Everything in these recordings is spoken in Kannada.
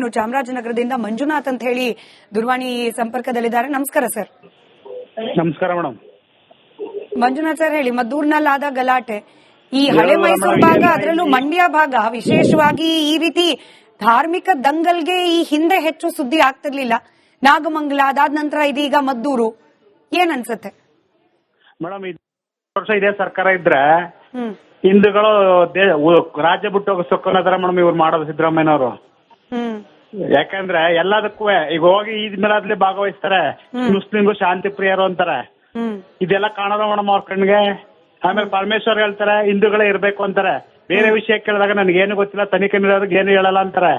ಇನ್ನು ಚಾಮರಾಜನಗರದಿಂದ ಮಂಜುನಾಥ್ ಅಂತ ಹೇಳಿ ದೂರವಾಣಿ ಸಂಪರ್ಕದಲ್ಲಿದ್ದಾರೆ. ನಮಸ್ಕಾರ ಸರ್. ನಮಸ್ಕಾರ ಮೇಡಮ್. ಮಂಜುನಾಥ್ ಸರ್ ಹೇಳಿ, ಮದ್ದೂರಿನಲ್ಲಾದ ಗಲಾಟೆ, ಈ ಹಳೆ ಮೈಸೂರು ಭಾಗ ಅದರಲ್ಲೂ ಮಂಡ್ಯ ಭಾಗ ವಿಶೇಷವಾಗಿ ಈ ರೀತಿ ಧಾರ್ಮಿಕ ದಂಗಲ್ಗೆ ಈ ಹಿಂದೆ ಹೆಚ್ಚು ಸುದ್ದಿ ಆಗ್ತಿರ್ಲಿಲ್ಲ. ನಾಗಮಂಗಲ ಅದಾದ ನಂತರ ಇದೀಗ ಮದ್ದೂರು, ಏನ್ ಅನ್ಸುತ್ತೆ ಮೇಡಮ್? ವರ್ಷ ಇದೇ ಸರ್ಕಾರ ಇದ್ರೆ ಹಿಂದೂಗಳು ರಾಜ್ಯ ಬಿಟ್ಟು ಹೋಗಿಸೋಕೋದ್ರ ಮೇಡಮ್ ಇವ್ರು ಮಾಡೋದು ಸಿದ್ದರಾಮಯ್ಯನವರು. ಯಾಕಂದ್ರೆ ಎಲ್ಲದಕ್ಕೂ ಈಗ ಹೋಗಿ ಈದ್ ಮಿಲಾದ್ಲಿ ಭಾಗವಹಿಸ್ತಾರೆ, ಮುಸ್ಲಿಂಗು ಶಾಂತಿ ಪ್ರಿಯರು ಅಂತಾರೆ. ಇದೆಲ್ಲ ಕಾಣೋದ ಮೇಡಮ್ ಅವ್ರ ಕಣ್ಣಿಗೆ. ಆಮೇಲೆ ಪರಮೇಶ್ವರ್ ಹೇಳ್ತಾರೆ ಹಿಂದೂಗಳೇ ಇರ್ಬೇಕು ಅಂತಾರೆ. ಬೇರೆ ವಿಷಯ ಕೇಳಿದಾಗ ನನ್ಗೇನು ಗೊತ್ತಿಲ್ಲ, ತನಿಖೆ ನೀಡೋರಿಗೆ ಏನು ಹೇಳಲ್ಲ ಅಂತಾರೆ.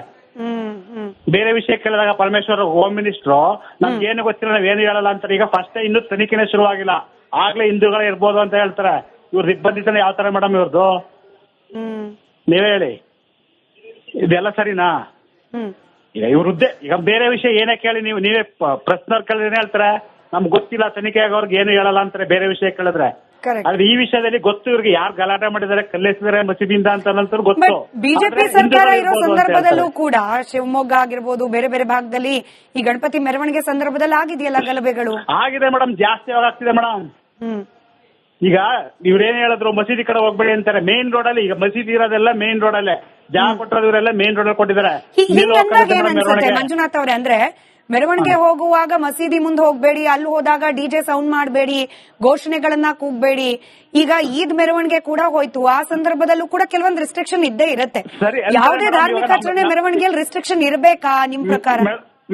ಬೇರೆ ವಿಷಯ ಕೇಳಿದಾಗ ಪರಮೇಶ್ವರ್ ಹೋಮ್ ಮಿನಿಸ್ಟ್ರು ನಮ್ಗೇನು ಗೊತ್ತಿಲ್ಲ, ನಾವೇನು ಹೇಳಲ್ಲ ಅಂತಾರೆ. ಈಗ ಫಸ್ಟ್ ಇನ್ನೂ ತನಿಖೆನೇ ಶುರುವಾಗಿಲ್ಲ, ಆಗ್ಲೇ ಹಿಂದೂಗಳೇ ಇರ್ಬೋದು ಅಂತ ಹೇಳ್ತಾರೆ. ಇವ್ರದ್ದು ಇಬ್ಬಂದಿತನ ಯಾವ ತರ ಮೇಡಮ್ ಇವ್ರದ್ದು? ನೀವೇ ಹೇಳಿ, ಇದೆಲ್ಲ ಸರಿನಾ? ಈಗ ಇವ್ರದ್ದೇ ಈಗ ಬೇರೆ ವಿಷಯ ಏನೇ ಕೇಳಿ ನೀವೇ ಪ್ರಶ್ನವ್ರು ಕೇಳಿದ್ರೆ ಹೇಳ್ತಾರೆ ನಮ್ಗೆ ಗೊತ್ತಿಲ್ಲ, ತನಿಖೆ ಆಗೋರ್ಗೆ ಏನು ಹೇಳಲ್ಲ ಅಂತಾರೆ ಬೇರೆ ವಿಷಯ ಕೇಳಿದ್ರೆ. ಆದ್ರೆ ಈ ವಿಷಯದಲ್ಲಿ ಗೊತ್ತು ಇವ್ರಿಗೆ ಯಾರು ಗಲಾಟೆ ಮಾಡಿದ್ದಾರೆ, ಕಲ್ಲೆಸಿದ್ದಾರೆ ಮಸೀದಿಯಿಂದ ಅಂತ ಗೊತ್ತು. ಬಿಜೆಪಿ ಸರ್ಕಾರ ಇರೋ ಸಂದರ್ಭದಲ್ಲೂ ಕೂಡ ಶಿವಮೊಗ್ಗ ಆಗಿರ್ಬೋದು, ಬೇರೆ ಬೇರೆ ಭಾಗದಲ್ಲಿ ಈ ಗಣಪತಿ ಮೆರವಣಿಗೆ ಸಂದರ್ಭದಲ್ಲಿ ಆಗಿದೆಯಲ್ಲ ಗಲಭೆಗಳು? ಆಗಿದೆ ಮೇಡಮ್, ಜಾಸ್ತಿ ಆಗ್ತಿದೆ ಮೇಡಮ್. ಈಗ ಇವ್ರೇನ್ ಹೇಳಿದ್ರು ಮಸೀದಿ ಕಡೆ ಹೋಗ್ಬೇಡಿ ಅಂತಾರೆ. ಮೇನ್ ರೋಡ್ ಅಲ್ಲಿ, ಈಗ ಮಸೀದಿ ಇರೋದೆಲ್ಲ ಮೇನ್ ರೋಡ್ ಅಲ್ಲೇ, ಜಾಗ ಕೊಟ್ಟರು ಇವರೆಲ್ಲ ಮೇನ್ ರೋಡ್ ಅಲ್ಲಿ ಕೊಟ್ಟಿದ್ದಾರೆ. ಮಂಜುನಾಥ್ ಅವ್ರೆ, ಅಂದ್ರೆ ಮೆರವಣಿಗೆ ಹೋಗುವಾಗ ಮಸೀದಿ ಮುಂದೆ ಹೋಗ್ಬೇಡಿ, ಅಲ್ಲಿ ಹೋದಾಗ ಡಿಜೆ ಸೌಂಡ್ ಮಾಡಬೇಡಿ, ಘೋಷಣೆಗಳನ್ನ ಕೂಗ್ಬೇಡಿ. ಈಗ ಈದ್ ಮೆರವಣಿಗೆ ಕೂಡ ಹೋಯ್ತು, ಆ ಸಂದರ್ಭದಲ್ಲೂ ಕೂಡ ಕೆಲವೊಂದು ರಿಸ್ಟ್ರಿಕ್ಷನ್ ಇದ್ದೇ ಇರುತ್ತೆ. ಯಾವುದೇ ಧಾರ್ಮಿಕ ಆಚರಣೆ ಮೆರವಣಿಗೆಯಲ್ಲಿ ರಿಸ್ಟ್ರಿಕ್ಷನ್ ಇರಬೇಕಾ ನಿಮ್ ಪ್ರಕಾರ?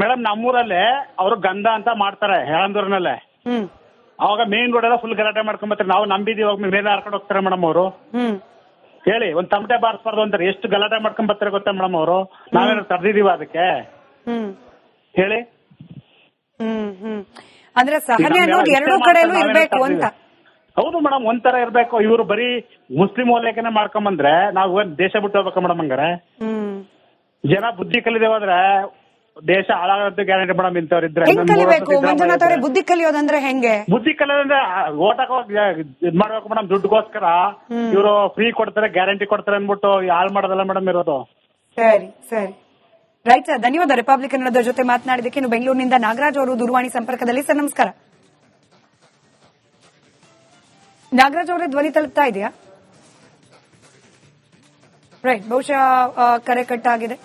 ಮೇಡಮ್, ನಮ್ಮೂರಲ್ಲೇ ಅವರು ಗಂಧ ಅಂತ ಮಾಡ್ತಾರೆ ಹೆಳಂದೂರಿನಲ್ಲೇ. ಅವಾಗ ಮೇನ್ ರೋಡ್ ಎಲ್ಲ ಫುಲ್ ಗಲಾಟೆ ಮಾಡ್ಕೊಂಬತ್ತಾರೆ. ನಾವು ನಂಬಿದೀವಿ, ಹೋಗಿ ಮೇಲೆ ಹಾರ್ಕೊಂಡು ಹೋಗ್ತಾರೆ ಮೇಡಮ್ ಅವರು. ಹೇಳಿ, ಒಂದ್ ತಮಟೆ ಬಾರಿಸಬಾರ್ದು ಅಂತಾರೆ, ಎಷ್ಟು ಗಲಾಟೆ ಮಾಡ್ಕೊಂಡ್ ಬರ್ತಾರೆ ಗೊತ್ತಾ ಮೇಡಮ್ ಅವರು? ನಾವೇನಾದ್ರು ತರ್ದಿದೀವ ಅದಕ್ಕೆ? ಹೇಳಿ. ಅಂದ್ರೆ ಸಹನೆ ಅನ್ನೋದು ಎರಡೂ ಕಡೆಯಲ್ಲೂ ಇರ್ಬೇಕು ಅಂತ. ಹೌದು ಮೇಡಮ್, ಒಂಥರ ಇರ್ಬೇಕು. ಇವ್ರು ಬರೀ ಮುಸ್ಲಿಂ ಓಲೈಕೆನೆ ಮಾಡ್ಕೊಂಬಂದ್ರೆ ನಾವು ದೇಶ ಬಿಟ್ಟು ಹೋಗ್ಬೇಕು ಮೇಡಮ್. ಹಂಗಾರೆ ಜನ ಬುದ್ಧಿ ಕಲಿದೆ ಹೋದ್ರೆ ದೇಶ ಹಾಳಾಗೋದು ಗ್ಯಾರಂಟಿ ಮೇಡಮ್. ಇಂಥವ್ರು ಇದ್ರೆ ಮಂಜುನಾಥ್ ಅವರೇ, ಬುದ್ಧಿ ಕಲಿಯೋದಂದ್ರೆ ಹೆಂಗೆ? ಬುದ್ಧಿ ಕಲಿಯೋದಂದ್ರೆ ಓಟಕ್ಕೆ ಇದ್ ಮಾಡ್ಬೇಕು ಮೇಡಮ್. ದುಡ್ಡುಗೋಸ್ಕರ ಇವರು ಫ್ರೀ ಕೊಡ್ತಾರೆ, ಗ್ಯಾರಂಟಿ ಕೊಡ್ತಾರೆ ಅನ್ಬಿಟ್ಟು ಹಾಳು ಮಾಡೋದಲ್ಲ ಮೇಡಮ್ ಇರೋದು. ಸರಿ ಸರಿ, ರೈಟ್ ಸರ್, ಧನ್ಯವಾದ. ರಿಪಬ್ಲಿಕ್ ಕನ್ನಡದ ಜೊತೆ ಮಾತನಾಡಿದಕ್ಕೆ. ಇನ್ನು ಬೆಂಗಳೂರಿನಿಂದ ನಾಗರಾಜ್ ಅವರು ದೂರವಾಣಿ ಸಂಪರ್ಕದಲ್ಲಿ. ಸರ್ ನಮಸ್ಕಾರ. ನಾಗರಾಜ್ ಅವರೇ, ಧ್ವನಿ ತಲುಪ್ತಾ ಇದೆಯಾ? ರೈಟ್, ಬಹುಶಃ ಕರೆ ಕಟ್ಟಾಗಿದೆ.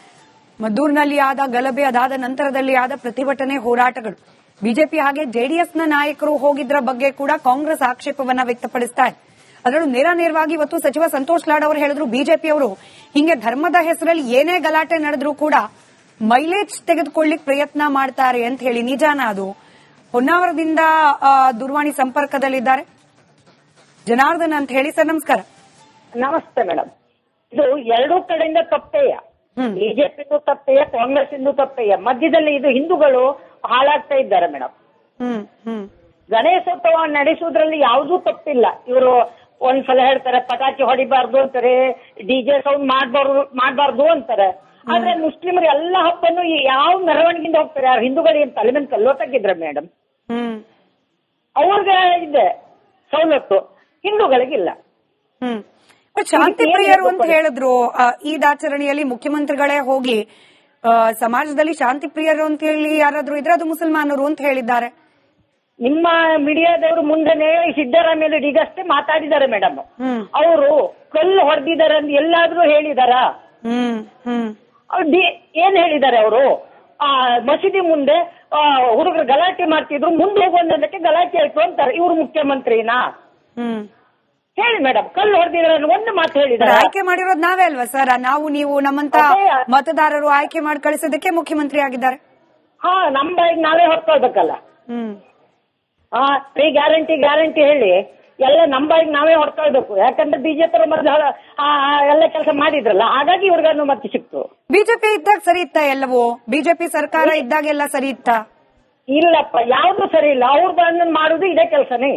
ಮದ್ದೂರಿನಲ್ಲಿ ಆದ ಗಲಭೆ, ಅದಾದ ನಂತರದಲ್ಲಿ ಆದ ಪ್ರತಿಭಟನೆ, ಹೋರಾಟಗಳು, ಬಿಜೆಪಿ ಹಾಗೆ ಜೆಡಿಎಸ್ನ ನಾಯಕರು ಹೋಗಿದ್ರ ಬಗ್ಗೆ ಕೂಡ ಕಾಂಗ್ರೆಸ್ ಆಕ್ಷೇಪವನ್ನ ವ್ಯಕ್ತಪಡಿಸ್ತಾ ಇದೆ. ಅದರಲ್ಲೂ ನೇರವಾಗಿ ಇವತ್ತು ಸಚಿವ ಸಂತೋಷ್ ಲಾಡ್ ಅವರು ಹೇಳಿದ್ರು, ಬಿಜೆಪಿಯವರು ಹಿಂಗೆ ಧರ್ಮದ ಹೆಸರಲ್ಲಿ ಏನೇ ಗಲಾಟೆ ನಡೆದ್ರೂ ಕೂಡ ಮೈಲೇಜ್ ತೆಗೆದುಕೊಳ್ಳಿಕ್ ಪ್ರಯತ್ನ ಮಾಡ್ತಾರೆ ಅಂತ ಹೇಳಿ. ನಿಜಾನ ಅದು? ಹೊನ್ನಾವರದಿಂದ ದೂರವಾಣಿ ಸಂಪರ್ಕದಲ್ಲಿದ್ದಾರೆ ಜನಾರ್ದನ್ ಅಂತ ಹೇಳಿ. ಸರ್ ನಮಸ್ಕಾರ. ನಮಸ್ತೆ ಮೇಡಮ್. ಇದು ಎರಡೂ ಕಡೆಯಿಂದ ತಪ್ಪೇಯ, ಬಿಜೆಪಿಗೂ ತಪ್ಪೇಯ, ಕಾಂಗ್ರೆಸ್ ಇಂದು ತಪ್ಪೇಯ. ಮಧ್ಯದಲ್ಲಿ ಇದು ಹಿಂದೂಗಳು ಹಾಳಾಗ್ತಾ ಇದ್ದಾರೆ ಮೇಡಮ್. ಗಣೇಶೋತ್ಸವ ನಡೆಸುವುದ್ರಲ್ಲಿ ಯಾವುದೂ ತಪ್ಪಿಲ್ಲ. ಇವರು ಒಂದ್ಸಲ ಹೇಳ್ತಾರೆ ಪಟಾಕಿ ಹೊಡಿಬಾರ್ದು ಅಂತಾರೆ, ಡಿಜೆ ಸೌಂಡ್ ಮಾಡಬಾರ್ದು ಅಂತಾರೆ. ಆದ್ರೆ ಮುಸ್ಲಿಮರು ಎಲ್ಲ ಹಬ್ಬನು ಯಾವ ಮೆರವಣಿಗೆಯಿಂದ ಹೋಗ್ತಾರೆ? ಯಾರು ಹಿಂದೂಗಳು ಏನ್ ತಲೆ ಮೇಲೆ ಕಲ್ಲೋತಾಗಿದ್ರ ಮೇಡಮ್? ಅವ್ರಿಗೆ ಇದೆ ಸವಲತ್ತು, ಹಿಂದೂಗಳಿಗಿಲ್ಲ. ಶಾಂತಿ ಪ್ರಿಯರು ಅಂತ ಹೇಳಿದ್ರು. ಈದ್ ಆಚರಣೆಯಲ್ಲಿ ಮುಖ್ಯಮಂತ್ರಿಗಳೇ ಹೋಗಿ ಸಮಾಜದಲ್ಲಿ ಶಾಂತಿ ಪ್ರಿಯರು ಅಂತ ಹೇಳಿ ಯಾರಾದ್ರೂ ಇದ್ರೆ ಅದು ಮುಸಲ್ಮಾನರು ಅಂತ ಹೇಳಿದ್ದಾರೆ. ನಿಮ್ಮ ಮೀಡಿಯಾದವರು ಮುಂದೆನೆ ಸಿದ್ದರಾಮಯ್ಯ ಈಗಷ್ಟೇ ಮಾತಾಡಿದ್ದಾರೆ ಮೇಡಮ್. ಅವರು ಕಲ್ಲು ಹೊಡೆದಿದ್ದಾರೆ ಅಂತ ಎಲ್ಲಾದ್ರೂ ಹೇಳಿದಾರ? ಏನ್ ಹೇಳಿದ್ದಾರೆ ಅವರು? ಮಸೀದಿ ಮುಂದೆ ಹುಡುಗರು ಗಲಾಟೆ ಮಾಡ್ತಿದ್ರು, ಮುಂದೆ ಹೋಗುವಂದಕ್ಕೆ ಗಲಾಟೆ ಆಯ್ತು ಅಂತಾರೆ. ಇವ್ರು ಮುಖ್ಯಮಂತ್ರಿನಾ? ಹೇಳಿ ಮೇಡಮ್, ಕಲ್ಲು ಹೊಡೆದಿದ್ದಾರೆ ಒಂದು ಮಾತು ಹೇಳಿದ್ದಾರೆ. ಆಯ್ಕೆ ಮಾಡಿರೋದು ನಾವೇ ಅಲ್ವಾ ಸರ್? ನಾವು ನೀವು ನಮ್ಮಂತ ಮತದಾರರು ಆಯ್ಕೆ ಮಾಡಿ ಕಳಿಸೋದಕ್ಕೆ ಮುಖ್ಯಮಂತ್ರಿ ಆಗಿದ್ದಾರೆ. ನಮ್ಮ ಬಾಯಿಗೆ ನಾವೇ ಹೊಡ್ಕೊಳ್ಬೇಕಲ್ಲ. ಫ್ರೀ ಗ್ಯಾರಂಟಿ ಹೇಳಿ ಎಲ್ಲ ನಮ್ಮ ಬಾಯಿಗೆ ನಾವೇ ಹೊಡ್ಕೊಳ್ಬೇಕು. ಯಾಕಂದ್ರೆ ಬಿಜೆಪಿ ಮೊದಲು ಎಲ್ಲ ಕೆಲಸ ಮಾಡಿದ್ರಲ್ಲ, ಹಾಗಾಗಿ ಇವ್ರಿಗೆ ಅನುಮತಿ ಸಿಕ್ತು. ಬಿಜೆಪಿ ಇದ್ದಾಗ ಸರಿ ಇತ್ತ ಎಲ್ಲವೂ? ಬಿಜೆಪಿ ಸರ್ಕಾರ ಇದ್ದಾಗೆಲ್ಲ ಸರಿ ಇತ್ತ? ಇಲ್ಲಪ್ಪ, ಯಾವ್ದು ಸರಿ ಇಲ್ಲ. ಅವ್ರದ್ದು ಮಾಡುದು ಇದೇ ಕೆಲಸನೇ.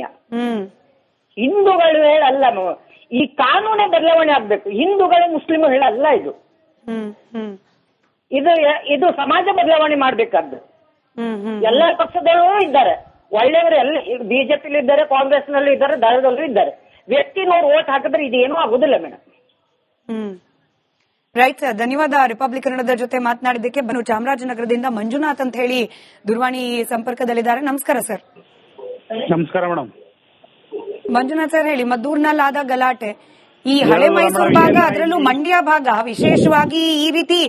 ಹಿಂದೂಗಳು ಹೇಳಲ್ಲ, ಈ ಕಾನೂನೇ ಬದಲಾವಣೆ ಆಗ್ಬೇಕು. ಹಿಂದೂಗಳು ಮುಸ್ಲಿಮರು ಹೇಳಲ್ಲ. ಇದು ಸಮಾಜ ಬದಲಾವಣೆ ಮಾಡ್ಬೇಕಾದ್ದು. ಎಲ್ಲ ಪಕ್ಷದಲ್ಲೂ ಇದ್ದಾರೆ ಒಳ್ಳೆಯವರು, ಎಲ್ಲ ಬಿಜೆಪಿಲಿ ಇದ್ದಾರೆ, ಕಾಂಗ್ರೆಸ್ ನಲ್ಲಿ ಇದ್ದಾರೆ, ದಳದಲ್ಲೂ ಇದ್ದಾರೆ. ವ್ಯಕ್ತಿ ನೋಡಿ ಓಟ್ ಹಾಕಿದ್ರೆ ಇದೇನೂ ಆಗುದಿಲ್ಲ ಮೇಡಮ್. ರೈಟ್ ಸರ್, ಧನ್ಯವಾದ. ರಿಪಬ್ಲಿಕ್ ಕನ್ನಡದ ಜೊತೆ ಮಾತನಾಡಿದ್ದಕ್ಕೆ. ಚಾಮರಾಜನಗರದಿಂದ ಮಂಜುನಾಥ್ ಅಂತ ಹೇಳಿ ದೂರವಾಣಿ ಸಂಪರ್ಕದಲ್ಲಿದ್ದಾರೆ. ನಮಸ್ಕಾರ ಸರ್. ನಮಸ್ಕಾರ ಮೇಡಮ್. ಮಂಜುನಾಥ್ ಸರ್ ಹೇಳಿ, ಮದ್ದೂರಿನಲ್ಲಾದ ಗಲಾಟೆ, ಈ ಹಳೆ ಮೈಸೂರು ಭಾಗ ಅದರಲ್ಲೂ ಮಂಡ್ಯ ಭಾಗ ವಿಶೇಷವಾಗಿ ಈ ರೀತಿ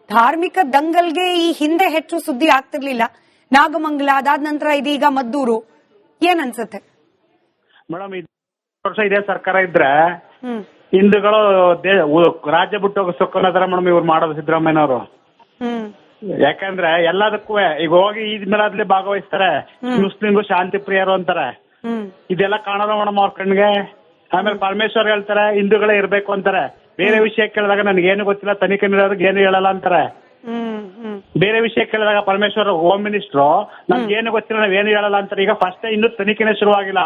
ಧಾರ್ಮಿಕ ದಂಗಲ್ಗೆ ಈ ಹಿಂದೆ ಹೆಚ್ಚು ಸುದ್ದಿ ಆಗ್ತಿರ್ಲಿಲ್ಲ. ನಾಗಮಂಗಲ ಅದಾದ ನಂತರ ಇದೀಗ ಮದ್ದೂರು, ಏನ್ ಅನ್ಸುತ್ತೆ ಮೇಡಮ್? ವರ್ಷ ಇದೇ ಸರ್ಕಾರ ಇದ್ರೆ ಹಿಂದೂಗಳು ರಾಜ್ಯ ಬಿಟ್ಟು ಹೋಗಿಸ್ಕೊಂಡಾರ ಮೇಡಮ್ ಇವ್ರು ಮಾಡೋದು ಸಿದ್ದರಾಮಯ್ಯನವರು. ಯಾಕಂದ್ರೆ ಎಲ್ಲದಕ್ಕೂ ಈಗ ಹೋಗಿ ಈದ್ ಮೇಲಾದ್ಲಿ ಭಾಗವಹಿಸ್ತಾರೆ, ಮುಸ್ಲಿಂಗು ಶಾಂತಿ ಪ್ರಿಯರು ಅಂತಾರೆ. ಇದೆಲ್ಲ ಕಾಣೋದ ಮೇಡಮ್ ಅವ್ರ ಕಣ್ಣಿಗೆ. ಆಮೇಲೆ ಪರಮೇಶ್ವರ್ ಹೇಳ್ತಾರೆ ಹಿಂದೂಗಳೇ ಇರ್ಬೇಕು ಅಂತಾರೆ. ಬೇರೆ ವಿಷಯ ಕೇಳಿದಾಗ ನನ್ಗೇನು ಗೊತ್ತಿಲ್ಲ, ತನಿಖೆ ನೀಡೋರ್ಗೆ ಏನು ಹೇಳಲ್ಲ ಅಂತಾರೆ. ಬೇರೆ ವಿಷಯ ಕೇಳಿದಾಗ ಪರಮೇಶ್ವರ್ ಹೋಮ್ ಮಿನಿಸ್ಟ್ರು ನಮ್ಗೇನು ಗೊತ್ತಿಲ್ಲ, ನಾವೇನು ಹೇಳಲ್ಲ ಅಂತಾರೆ. ಈಗ ಫಸ್ಟ್ ಇನ್ನೂ ತನಿಖೆನೇ ಶುರುವಾಗಿಲ್ಲ,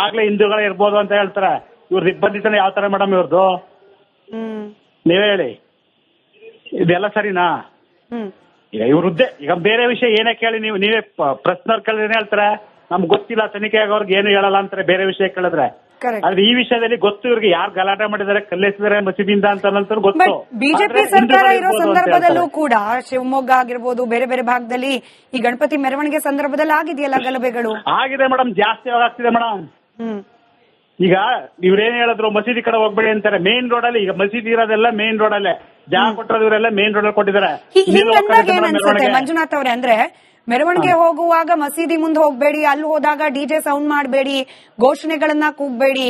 ಆಗ್ಲೇ ಹಿಂದೂಗಳೇ ಇರ್ಬೋದು ಅಂತ ಹೇಳ್ತಾರೆ. ಇವ್ರದ್ದು ಇಬ್ಬಂದಿತನ ಯಾವ ತರ ಮೇಡಮ್ ಇವ್ರದ್ದು? ನೀವೇ ಹೇಳಿ, ಇದೆಲ್ಲ ಸರಿನಾ? ಈಗ ಇವ್ರದ್ದೇ ಈಗ ಬೇರೆ ವಿಷಯ ಏನೇ ಕೇಳಿ ನೀವೇ ಪ್ರಶ್ನವ್ರು ಕೇಳಿದ್ರೆ ಹೇಳ್ತಾರೆ ನಮ್ಗೆ ಗೊತ್ತಿಲ್ಲ, ತನಿಖೆ ಆಗೋರ್ಗೆ ಏನು ಹೇಳಲ್ಲ ಅಂತಾರೆ ಬೇರೆ ವಿಷಯ ಕೇಳಿದ್ರೆ. ಆದ್ರೆ ಈ ವಿಷಯದಲ್ಲಿ ಗೊತ್ತು ಇವ್ರಿಗೆ ಯಾರು ಗಲಾಟೆ ಮಾಡಿದ್ದಾರೆ, ಕಲ್ಲೆಸಿದ್ದಾರೆ ಮಸೀದಿಯಿಂದ ಅಂತ ಗೊತ್ತು. ಬಿಜೆಪಿ ಸರ್ಕಾರ ಇರೋ ಸಂದರ್ಭದಲ್ಲೂ ಕೂಡ ಶಿವಮೊಗ್ಗ ಆಗಿರ್ಬೋದು, ಬೇರೆ ಬೇರೆ ಭಾಗದಲ್ಲಿ ಈ ಗಣಪತಿ ಮೆರವಣಿಗೆ ಸಂದರ್ಭದಲ್ಲಿ ಆಗಿದೆಯಲ್ಲ ಗಲಭೆಗಳು? ಆಗಿದೆ ಮೇಡಮ್, ಜಾಸ್ತಿ ಆಗ್ತಿದೆ ಮೇಡಮ್. ಈಗ ಇವ್ರೇನ್ ಹೇಳಿದ್ರು ಮಸೀದಿ ಕಡೆ ಹೋಗ್ಬೇಡಿ ಅಂತಾರೆ. ಮೇನ್ ರೋಡ್ ಅಲ್ಲಿ ಈಗ ಮಸೀದಿ ಇರೋದೆಲ್ಲ ಮೇನ್ ರೋಡ್ ಅಲ್ಲೇ, ಜಾಗ ಕೊಟ್ಟಿರೋದು ಇವರೆಲ್ಲ ಮೇನ್ ರೋಡ್ ಅಲ್ಲಿ ಕೊಟ್ಟಿದ್ದಾರೆ. ಮಂಜುನಾಥ್ ಅವ್ರೆ, ಅಂದ್ರೆ ಮೆರವಣಿಗೆ ಹೋಗುವಾಗ ಮಸೀದಿ ಮುಂದೆ ಹೋಗ್ಬೇಡಿ, ಅಲ್ಲಿ ಹೋದಾಗ ಡಿಜೆ ಸೌಂಡ್ ಮಾಡಬೇಡಿ, ಘೋಷಣೆಗಳನ್ನ ಕೂಗ್ಬೇಡಿ.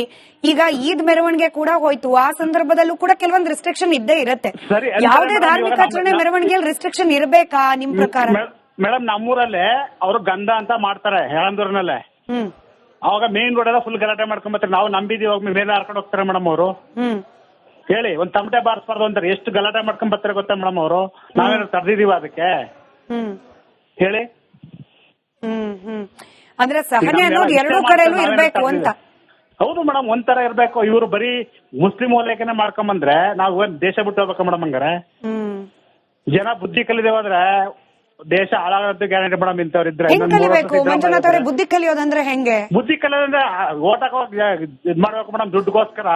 ಈಗ ಈದ್ ಮೆರವಣಿಗೆ ಕೂಡ ಹೋಯ್ತು, ಆ ಸಂದರ್ಭದಲ್ಲೂ ಕೂಡ ಕೆಲವೊಂದು ರಿಸ್ಟ್ರಿಕ್ಷನ್ ಇದ್ದೇ ಇರುತ್ತೆ. ಯಾವುದೇ ಧಾರ್ಮಿಕ ಆಚರಣೆ ಮೆರವಣಿಗೆಯಲ್ಲಿ ರಿಸ್ಟ್ರಿಕ್ಷನ್ ಇರಬೇಕಾ ನಿಮ್ ಪ್ರಕಾರ? ಮೇಡಮ್, ನಮ್ಮೂರಲ್ಲೇ ಅವರು ಗಂಧ ಅಂತ ಮಾಡ್ತಾರೆ ಹೆಳಂದೂರಿನಲ್ಲೇ. ಅವಾಗ ಮೇನ್ ರೋಡ್ ಎಲ್ಲ ಫುಲ್ ಗಲಾಟೆ ಮಾಡ್ಕೊಂಬತ್ತಾರೆ. ನಾವು ನಂಬಿದೀವಿ, ಹೋಗಿ ಮೇಲೆ ಹಾರ್ಕೊಂಡು ಹೋಗ್ತಾರೆ ಮೇಡಮ್ ಅವರು. ಹೇಳಿ, ಒಂದ್ ತಮಟೆ ಬಾರಿಸಬಾರ್ದು ಅಂತಾರೆ. ಎಷ್ಟು ಗಲಾಟೆ ಮಾಡ್ಕೊಂಡ್ ಬರ್ತಾರೆ ಗೊತ್ತಾ ಮೇಡಮ್ ಅವರು? ನಾವೇನು ತಡೆದಿದೀವ ಅದಕ್ಕೆ? ಹೇಳಿ. ಅಂದ್ರೆ ಸಹನೆ ಅನ್ನೋದು ಎರಡೂ ಕಡೆನೂ ಇರ್ಬೇಕು ಅಂತ. ಹೌದು ಮೇಡಮ್, ಒಂಥರ ಇರ್ಬೇಕು. ಇವರು ಬರೀ ಮುಸ್ಲಿಂ ಓಲೈಕೆನೆ ಮಾಡ್ಕೊಂಬಂದ್ರೆ ನಾವು ದೇಶ ಬಿಟ್ಟು ಹೋಗ್ಬೇಕು ಮೇಡಮ್. ಹಂಗಾರೆ ಜನ ಬುದ್ಧಿ ಕಲಿದೆ ಹೋದ್ರೆ ದೇಶ ಹಾಳಾಗೋದು ಗ್ಯಾರಂಟಿ ಮೇಡಮ್. ಇಂಥವ್ರು ಇದ್ರೆ ಮಂಜುನಾಥ್ ಅವರೇ, ಬುದ್ಧಿ ಕಲಿಯೋದಂದ್ರೆ ಹೆಂಗೆ? ಬುದ್ಧಿ ಕಲಿಯೋದಂದ್ರೆ ಓಟ್ ಇದ್ ಮಾಡ್ಬೇಕು ಮೇಡಮ್. ದುಡ್ಡುಗೋಸ್ಕರ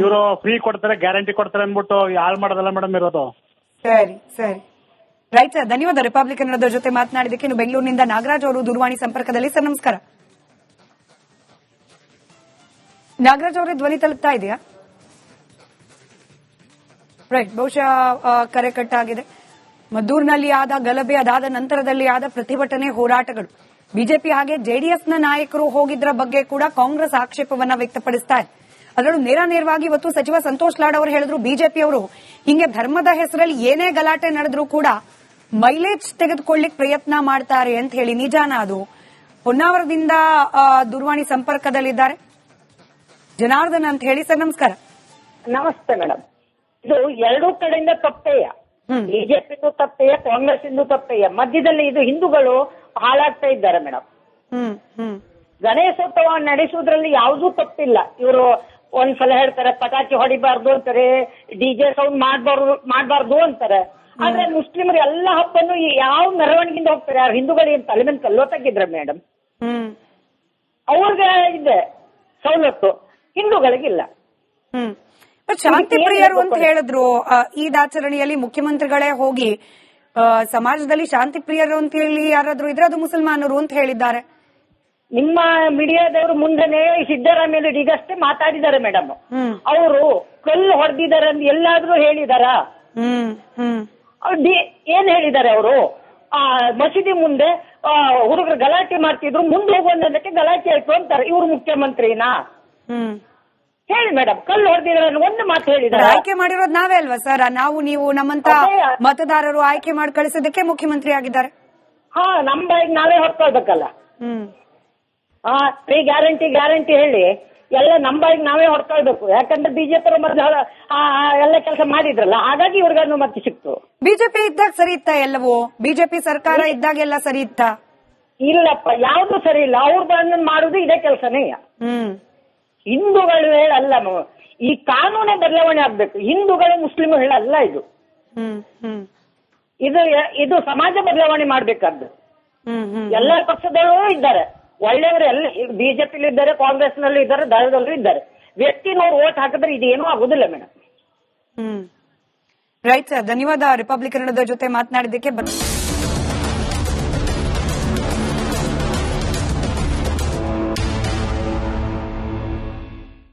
ಇವರು ಫ್ರೀ ಕೊಡ್ತಾರೆ, ಗ್ಯಾರಂಟಿ ಕೊಡ್ತಾರೆ ಅನ್ಬಿಟ್ಟು ಹಾಳು ಮಾಡೋದಲ್ಲ ಮೇಡಮ್ ಇರೋದು. ಸರಿ ಸರಿ, ರೈಟ್ ಸರ್, ಧನ್ಯವಾದ. ರಿಪಬ್ಲಿಕ್ ಕನ್ನಡದ ಜೊತೆ ಮಾತನಾಡಿದಕ್ಕೆ. ಇನ್ನು ಬೆಂಗಳೂರಿನಿಂದ ನಾಗರಾಜ್ ಅವರು ದೂರವಾಣಿ ಸಂಪರ್ಕದಲ್ಲಿ. ಸರ್ ನಮಸ್ಕಾರ. ನಾಗರಾಜ್ ಅವರೇ, ಧ್ವನಿ ತಲುಪ್ತಾ ಇದೆಯಾ? ರೈಟ್, ಬಹುಶಃ ಕರೆ ಕಟ್ಟಾಗಿದೆ. ಮದ್ದೂರಿನಲ್ಲಿ ಆದ ಗಲಭೆ, ಅದಾದ ನಂತರದಲ್ಲಿ ಆದ ಪ್ರತಿಭಟನೆ, ಹೋರಾಟಗಳು, ಬಿಜೆಪಿ ಹಾಗೆ ಜೆಡಿಎಸ್ನ ನಾಯಕರು ಹೋಗಿದ್ರ ಬಗ್ಗೆ ಕೂಡ ಕಾಂಗ್ರೆಸ್ ಆಕ್ಷೇಪವನ್ನ ವ್ಯಕ್ತಪಡಿಸ್ತಾ ಇದೆ. ಅದರಲ್ಲೂ ನೇರವಾಗಿ ಇವತ್ತು ಸಚಿವ ಸಂತೋಷ್ ಲಾಡ್ ಅವರು ಹೇಳಿದ್ರು, ಬಿಜೆಪಿಯವರು ಹಿಂಗೆ ಧರ್ಮದ ಹೆಸರಲ್ಲಿ ಏನೇ ಗಲಾಟೆ ನಡೆದ್ರೂ ಕೂಡ ಮೈಲೇಜ್ ತೆಗೆದುಕೊಳ್ಳಿಕ್ ಪ್ರಯತ್ನ ಮಾಡ್ತಾರೆ ಅಂತ ಹೇಳಿ. ನಿಜಾನ ಅದು? ಹೊನ್ನಾವರದಿಂದ ದೂರವಾಣಿ ಸಂಪರ್ಕದಲ್ಲಿದ್ದಾರೆ ಜನಾರ್ದನ್ ಅಂತ ಹೇಳಿ. ಸರ್ ನಮಸ್ಕಾರ. ನಮಸ್ತೆ ಮೇಡಮ್. ಇದು ಎರಡೂ ಕಡೆಯಿಂದ ತಪ್ಪೇಯ, ಬಿಜೆಪಿಗೂ ತಪ್ಪೇಯ, ಕಾಂಗ್ರೆಸ್ ಇಂದು ತಪ್ಪೇಯ. ಮಧ್ಯದಲ್ಲಿ ಇದು ಹಿಂದೂಗಳು ಹಾಳಾಗ್ತಾ ಇದ್ದಾರೆ ಮೇಡಮ್. ಗಣೇಶೋತ್ಸವ ನಡೆಸುವುದ್ರಲ್ಲಿ ಯಾವುದೂ ತಪ್ಪಿಲ್ಲ. ಇವರು ಒಂದ್ಸಲ ಹೇಳ್ತಾರೆ ಪಟಾಕಿ ಹೊಡಿಬಾರ್ದು ಅಂತಾರೆ, ಡಿಜೆ ಸೌಂಡ್ ಮಾಡಬಾರ್ದು ಅಂತಾರೆ. ಆದ್ರೆ ಮುಸ್ಲಿಮರು ಎಲ್ಲ ಹಬ್ಬನು ಯಾವ ಮೆರವಣಿಗೆಯಿಂದ ಹೋಗ್ತಾರೆ? ಯಾರು ಹಿಂದೂಗಳಿಗೆ ತಲೆ ಮೇಲೆ ಕಲ್ಲೋ ತೆಗಿದ್ರೆ ಮೇಡಮ್, ಅವ್ರಿಗೆ ಇದೆ ಸವಲತ್ತು, ಹಿಂದೂಗಳಿಗಿಲ್ಲ. ಶಾಂತಿ ಪ್ರಿಯರು ಅಂತ ಹೇಳಿದ್ರು. ಈದ್ ಆಚರಣೆಯಲ್ಲಿ ಮುಖ್ಯಮಂತ್ರಿಗಳೇ ಹೋಗಿ ಸಮಾಜದಲ್ಲಿ ಶಾಂತಿ ಪ್ರಿಯರು ಅಂತ ಹೇಳಿ ಯಾರಾದ್ರೂ ಇದ್ರೆ ಅದು ಮುಸಲ್ಮಾನರು ಅಂತ ಹೇಳಿದ್ದಾರೆ. ನಿಮ್ಮ ಮೀಡಿಯಾದವರು ಮುಂದೆನೆ ಸಿದ್ದರಾಮಯ್ಯ ಈಗಷ್ಟೇ ಮಾತಾಡಿದ್ದಾರೆ ಮೇಡಮ್. ಅವರು ಕಲ್ಲು ಹೊಡೆದಿದ್ದಾರೆ ಅಂತ ಎಲ್ಲಾದ್ರೂ ಹೇಳಿದಾರ? ಏನ್ ಹೇಳಿದ್ದಾರೆ ಅವರು? ಮಸೀದಿ ಮುಂದೆ ಹುಡುಗರು ಗಲಾಟೆ ಮಾಡ್ತಿದ್ರು, ಮುಂದೆ ಹೋಗೋದಕ್ಕೆ ಗಲಾಟೆ ಆಯ್ತು ಅಂತಾರೆ. ಇವ್ರು ಮುಖ್ಯಮಂತ್ರಿನಾ? ಹೇಳಿ ಮೇಡಮ್, ಕಲ್ಲು ಹೊಡೆದಿದ್ದಾರೆ ಒಂದು ಮಾತು ಹೇಳಿದ್ದಾರೆ. ಆಯ್ಕೆ ಮಾಡಿರೋದು ನಾವೇ ಅಲ್ವಾ ಸರ್? ನಾವು ನೀವು ನಮ್ಮಂತ ಮತದಾರರು ಆಯ್ಕೆ ಮಾಡಿ ಕಳಿಸೋದಕ್ಕೆ ಮುಖ್ಯಮಂತ್ರಿ ಆಗಿದ್ದಾರೆ. ಹಾ, ನಮ್ಮ ಬಾಯಿಗೆ ನಾವೇ ಹೊಡ್ಕೊಳ್ಬೇಕಲ್ಲ. ಫ್ರೀ ಗ್ಯಾರಂಟಿ ಹೇಳಿ ಎಲ್ಲ ನಮ್ಮ ಬಾಯಿಗೆ ನಾವೇ ಹೊಡ್ಕೊಳ್ಬೇಕು. ಯಾಕಂದ್ರೆ ಬಿಜೆಪಿ ಮೊದಲು ಎಲ್ಲ ಕೆಲಸ ಮಾಡಿದ್ರಲ್ಲ, ಹಾಗಾಗಿ ಇವ್ರಿಗೂ ಮತ್ತೆ ಸಿಕ್ತು. ಬಿಜೆಪಿ ಇದ್ದಾಗ ಸರಿ ಇತ್ತಾ ಎಲ್ಲವೂ? ಬಿಜೆಪಿ ಸರ್ಕಾರ ಇದ್ದಾಗೆಲ್ಲ ಸರಿ ಇತ್ತಾ? ಇಲ್ಲಪ್ಪ, ಯಾವ್ದು ಸರಿ ಇಲ್ಲ. ಅವ್ರು ಬಂದ್ ಮಾಡುದು ಇದೇ ಕೆಲಸನೇ. ಹಿಂದೂಗಳು ಹೇಳಲ್ಲ, ಈ ಕಾನೂನೇ ಬದಲಾವಣೆ ಆಗ್ಬೇಕು. ಹಿಂದೂಗಳು ಮುಸ್ಲಿಮರು ಹೇಳಲ್ಲ. ಇದು ಸಮಾಜ ಬದಲಾವಣೆ ಮಾಡ್ಬೇಕಾದ್ದು. ಎಲ್ಲ ಪಕ್ಷದಲ್ಲೂ ಇದ್ದಾರೆ ಒಳ್ಳೆಯವರು, ಎಲ್ಲ ಬಿಜೆಪಿಲಿ ಇದ್ದಾರೆ, ಕಾಂಗ್ರೆಸ್ ನಲ್ಲಿ ಇದ್ದಾರೆ, ದಳದಲ್ಲೂ ಇದ್ದಾರೆ. ವ್ಯಕ್ತಿ ನೋಡಿ ಓಟ್ ಹಾಕಿದ್ರೆ ಇದೇನೂ ಆಗುದಿಲ್ಲ ಮೇಡಮ್. ರೈಟ್ ಸರ್, ಧನ್ಯವಾದ ರಿಪಬ್ಲಿಕ್ ಕನ್ನಡದ ಜೊತೆ ಮಾತನಾಡಿದ್ದಕ್ಕೆ.